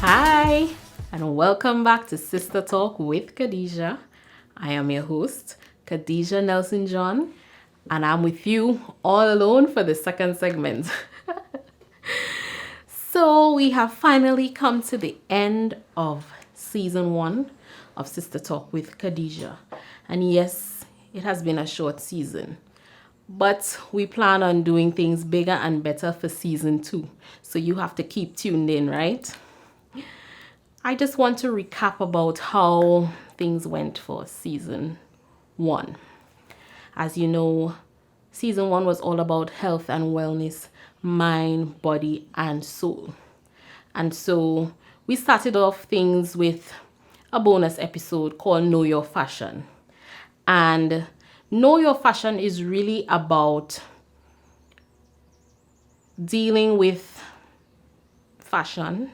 Hi, and welcome back to Sister Talk with Khadija. I am your host, Khadija Nelson John, and I'm with you all alone for the second segment. So we have finally come to the end of season 1 of Sister Talk with Khadija. And yes, it has been a short season, but we plan on doing things bigger and better for season 2. So you have to keep tuned in, right? I just want to recap about how things went for season 1. As you know, season 1 was all about health and wellness, mind, body, and soul. And so we started off things with a bonus episode called Know Your Fashion. And Know Your Fashion is really about dealing with fashion,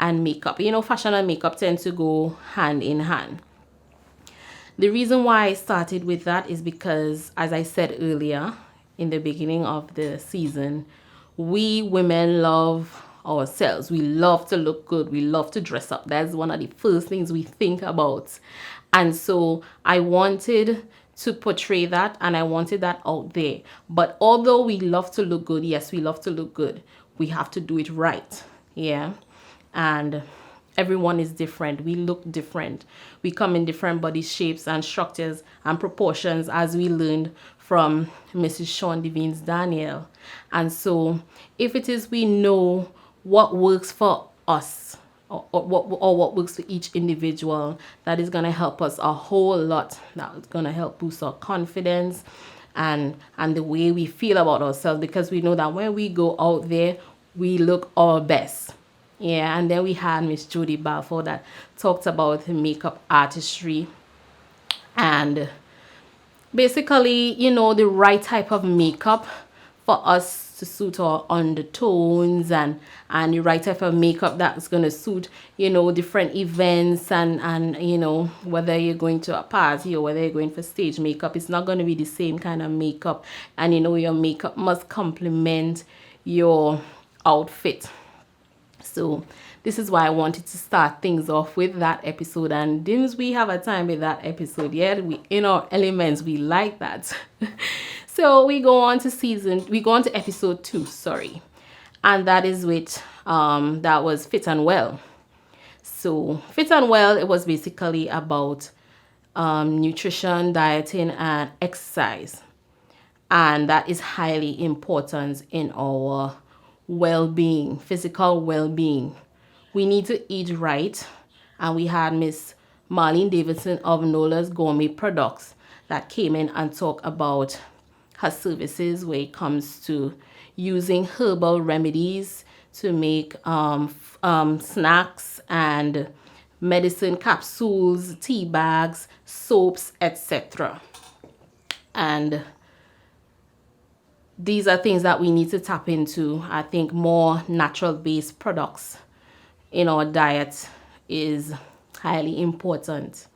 and makeup. Fashion and makeup tend to go hand in hand. The reason why I started with that is because, as I said earlier in the beginning of the season, we women love ourselves. We love to look good. We love to dress up. That's one of the first things we think about. And so I wanted to portray that, and I wanted that out there. But although we love to look good, yes, we love to look good, we have to do it right. And everyone is different. We look different. We come in different body shapes and structures and proportions, as we learned from Mrs. Sean Devine's Daniel. And so if it is we know what works for us, or what works for each individual, that is going to help us a whole lot. That's going to help boost our confidence and the way we feel about ourselves, because we know that when we go out there, we look our best. Yeah. And then we had Miss Jody Balfour that talked about makeup artistry and basically, you know, the right type of makeup for us to suit our undertones, and the right type of makeup that's going to suit, you know, different events, and you know, whether you're going to a party or whether you're going for stage makeup, it's not going to be the same kind of makeup. And you know, your makeup must complement your outfit. So this is why I wanted to start things off with that episode. And didn't we have a time with that episode? Yeah, we in our elements, we like that. So we go on to episode 2, sorry. And that is with that was Fit and Well. So Fit and Well, it was basically about nutrition, dieting, and exercise. And that is highly important in our well-being, physical well-being. We need to eat right. And we had Miss Marlene Davidson of Nola's Gourmet Products that came in and talked about her services when it comes to using herbal remedies to make snacks and medicine capsules, tea bags, soaps, etc. And these are things that we need to tap into. I think more natural-based products in our diet is highly important.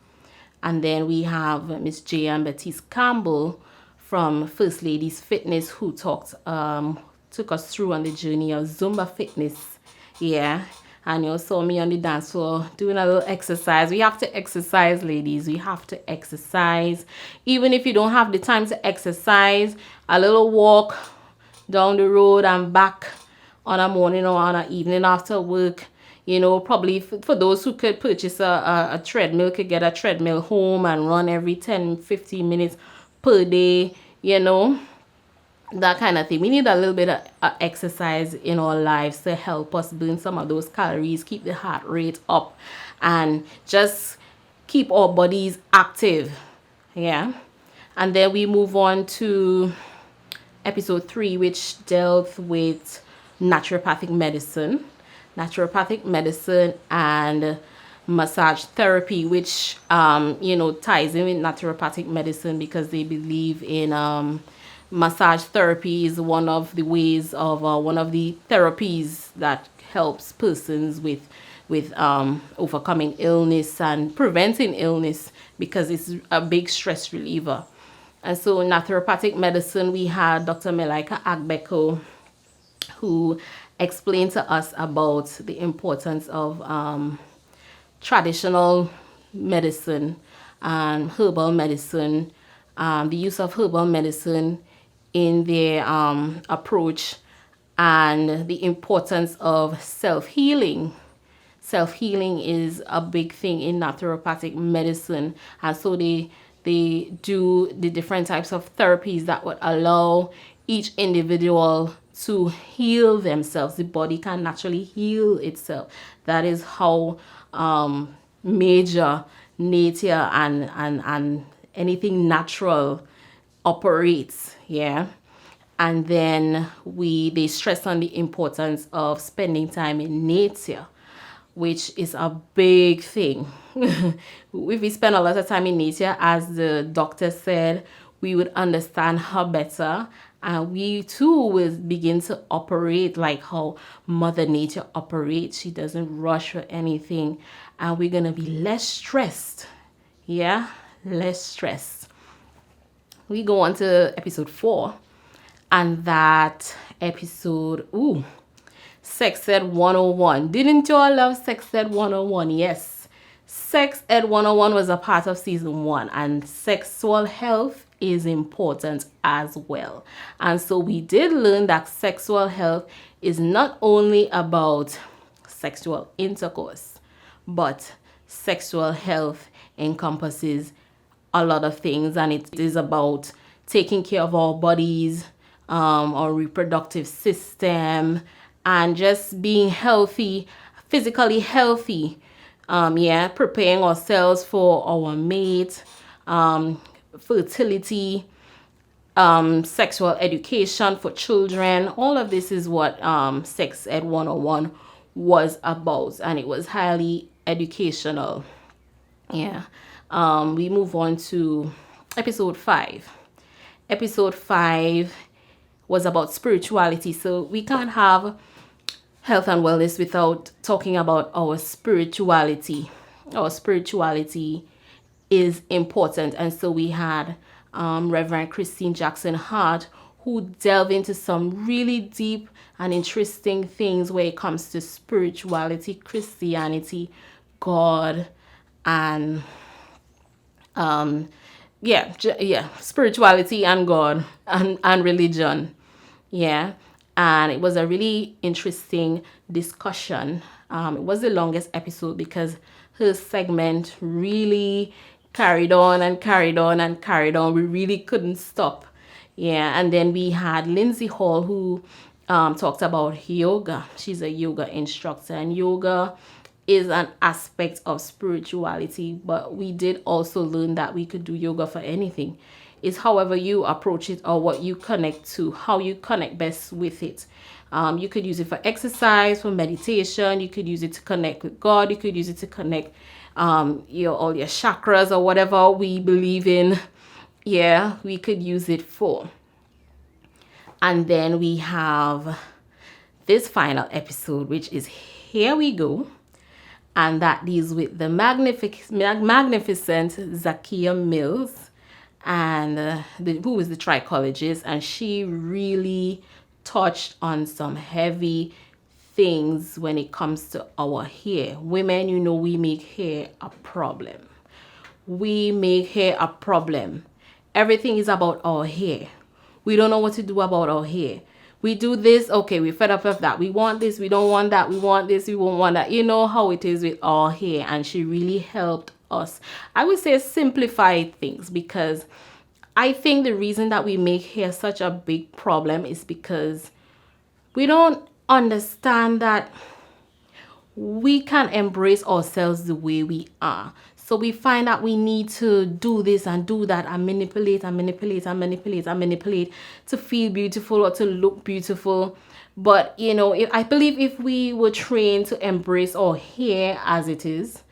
And then we have Miss J. and Baptiste Campbell from First Ladies Fitness, who took us through on the journey of Zumba fitness. Yeah. And you saw me on the dance floor doing a little exercise. We have to exercise, ladies. We have to exercise. Even if you don't have the time to exercise, a little walk down the road and back on a morning or on an evening after work. You know, probably for those who could purchase a treadmill, could get a treadmill home and run every 10-15 minutes per day, you know, that kind of thing. We need a little bit of exercise in our lives to help us burn some of those calories, keep the heart rate up, and just keep our bodies active. Yeah. And then we move on to episode 3, which dealt with naturopathic medicine and massage therapy, which you know, ties in with naturopathic medicine, because they believe in massage therapy is one of the ways of one of the therapies that helps persons with overcoming illness and preventing illness, because it's a big stress reliever. And so in naturopathic medicine, we had Dr. Melaika Agbeko, who explained to us about the importance of traditional medicine and herbal medicine, the use of herbal medicine in their approach, and the importance of self-healing. Self-healing is a big thing in naturopathic medicine, and so they do the different types of therapies that would allow each individual to heal themselves. The body can naturally heal itself. That is how major nature and anything natural operates. Yeah. And then they stress on the importance of spending time in nature, which is a big thing. If we spend a lot of time in nature, as the doctor said, we would understand her better, and we too will begin to operate like how Mother Nature operates. She doesn't rush or anything, and we're gonna be less stressed. Yeah, less stressed. We go on to episode 4, and that episode, Sex Ed 101. Didn't y'all love Sex Ed 101? Yes. Sex Ed 101 was a part of season 1, and sexual health is important as well. And so we did learn that sexual health is not only about sexual intercourse, but sexual health encompasses a lot of things, and it is about taking care of our bodies, our reproductive system, and just being healthy, physically healthy. Preparing ourselves for our mate, fertility, sexual education for children. All of this is what Sex Ed 101 was about, and it was highly educational. We move on to episode 5. Episode 5 was about spirituality. So we can't have health and wellness without talking about our spirituality. Our spirituality is important. And so we had Reverend Christine Jackson Hart, who delved into some really deep and interesting things when it comes to spirituality, Christianity, God, and spirituality and God and religion. And it was a really interesting discussion. It was the longest episode because her segment really carried on and carried on and carried on. We really couldn't stop. And then we had Lindsay Hall, who talked about yoga. She's a yoga instructor, and yoga is an aspect of spirituality, but we did also learn that we could do yoga for anything. It's however you approach it or what you connect to, how you connect best with it. You could use it for exercise, for meditation. You could use it to connect with God. You could use it to connect all your chakras or whatever we believe in. We could use it for. And then we have this final episode, which is Here We Go. And that deals with the magnificent Zakia Mills, and who was the trichologist, and she really touched on some heavy things when it comes to our hair. Women, we make hair a problem. We make hair a problem. Everything is about our hair. We don't know what to do about our hair. We do this, okay, we're fed up with that. We want this, we don't want that. We want this, we won't want that. You know how it is with our hair. And she really helped us, I would say, simplify things, because I think the reason that we make hair such a big problem is because we don't understand that we can embrace ourselves the way we are. So we find that we need to do this and do that and manipulate to feel beautiful or to look beautiful. But, I believe if we were trained to embrace our hair as it is,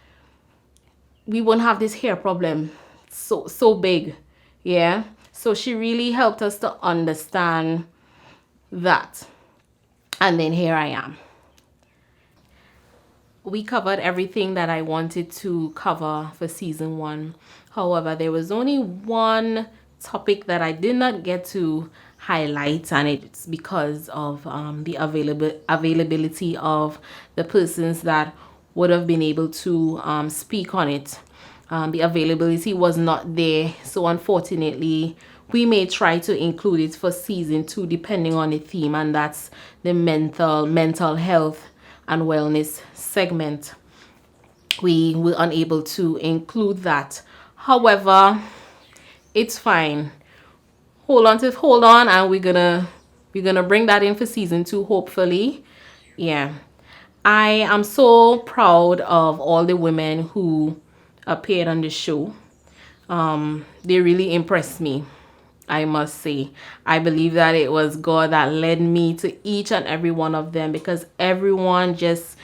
we won't have this hair problem so big. So she really helped us to understand that. And then here I am. We covered everything that I wanted to cover for season 1. However, there was only one topic that I did not get to highlight, and it's because of the availability of the persons that would have been able to speak on it. The availability was not there, so unfortunately we may try to include it for season 2 depending on the theme, and that's the mental health and wellness segment. We were unable to include that. However, it's fine. Hold on, and we're gonna bring that in for season 2, hopefully. I am so proud of all the women who appeared on the show. They really impressed me, I must say. I believe that it was God that led me to each and every one of them, because everyone just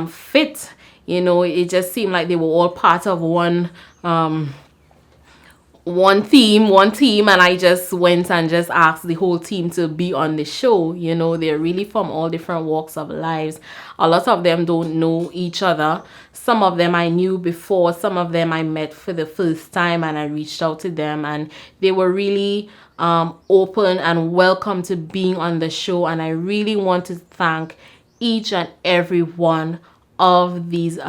fit. It just seemed like they were all part of one team, and I just went and just asked the whole team to be on the show. They're really from all different walks of lives. A lot of them don't know each other. Some of them I knew before, some of them I met for the first time, and I reached out to them, and they were really open and welcome to being on the show. And I really want to thank each and every one of these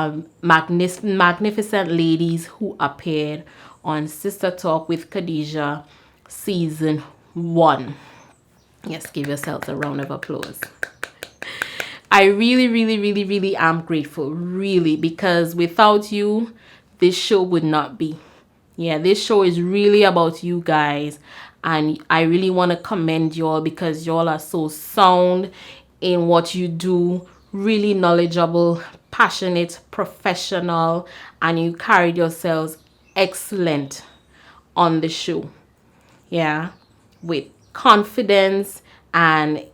magnificent ladies who appeared on Sister Talk with Khadija season 1. Yes, give yourselves a round of applause. I really am grateful, really, because without you, this show would not be. This show is really about you guys, And I really want to commend y'all because y'all are so sound in what you do, really knowledgeable, passionate, professional, and you carried yourselves excellent on the show. Yeah, with confidence, and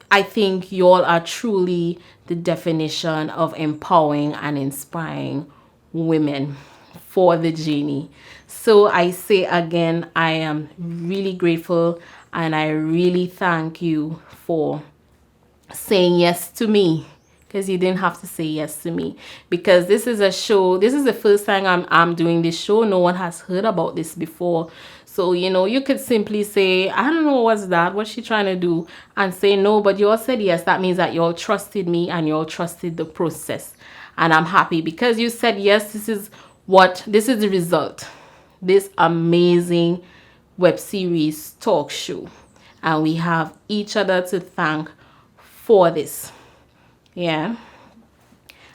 I think y'all are truly the definition of empowering and inspiring women for the journey. So I say again, I am really grateful and I really thank you for saying yes to me, because you didn't have to say yes to me, because this is a show, this is the first time I'm doing this show. No one has heard about this before. So, you know, you could simply say, I don't know, what's she trying to do, and say no, but you all said yes. That means that you all trusted me and you all trusted the process. And I'm happy because you said yes. This is the result. This amazing web series talk show. And we have each other to thank for this. Yeah.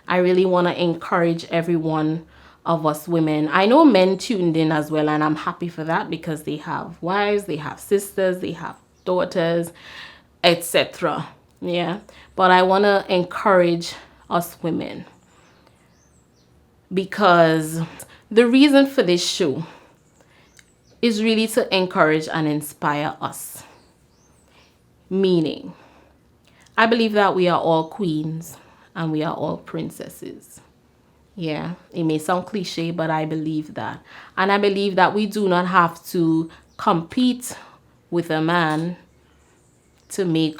I really want to encourage every one of us women. I know men tuned in as well, and I'm happy for that because they have wives, they have sisters, they have daughters, etc. Yeah. But I want to encourage us women, because the reason for this show is really to encourage and inspire us. Meaning, I believe that we are all queens and we are all princesses. Yeah, it may sound cliche, but I believe that. And I believe that we do not have to compete with a man to make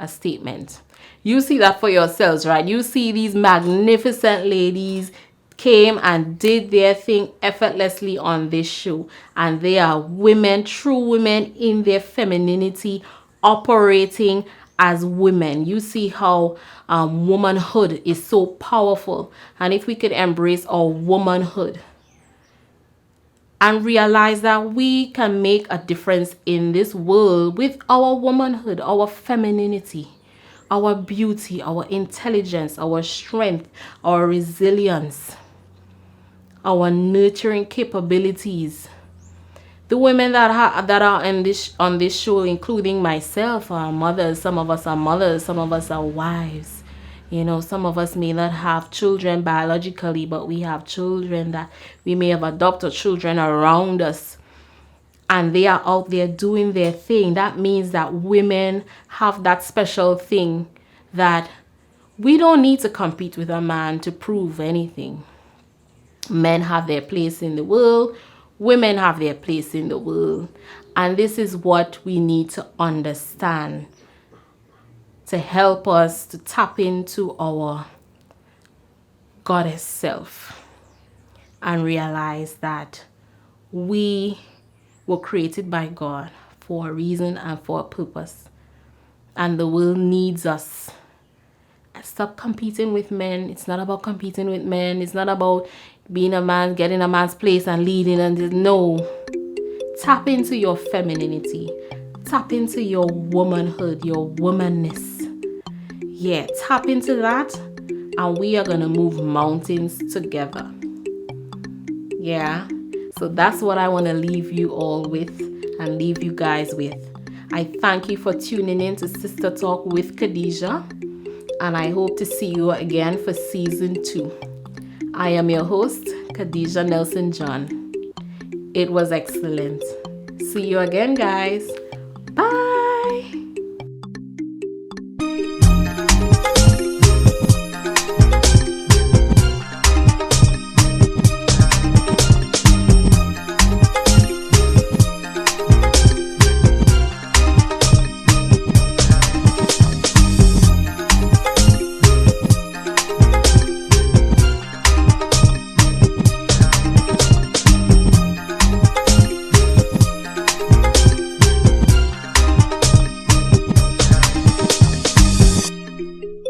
a statement. You see that for yourselves, right? You see these magnificent ladies came and did their thing effortlessly on this show. And they are women, true women in their femininity, operating as women. You see how womanhood is so powerful. And if we could embrace our womanhood and realize that we can make a difference in this world with our womanhood, our femininity, our beauty, our intelligence, our strength, our resilience, our nurturing capabilities. The women that are on this show, including myself, are mothers. Some of us are mothers. Some of us are wives. You know, some of us may not have children biologically, but we have children that we may have adopted, children around us. And they are out there doing their thing. That means that women have that special thing that we don't need to compete with a man to prove anything. Men have their place in the world. Women have their place in the world. And this is what we need to understand to help us to tap into our goddess self and realize that we were created by God for a reason and for a purpose. And the world needs us. Stop competing with men. It's not about competing with men. It's not about being a man, getting a man's place and leading. And no. Tap into your femininity. Tap into your womanhood, your womanness. Yeah, tap into that. And we are going to move mountains together. Yeah. So that's what I want to leave you all with and leave you guys with. I thank you for tuning in to Sistah Talk with Khadija. And I hope to see you again for season 2. I am your host, Khadija Nelson John. It was excellent. See you again, guys.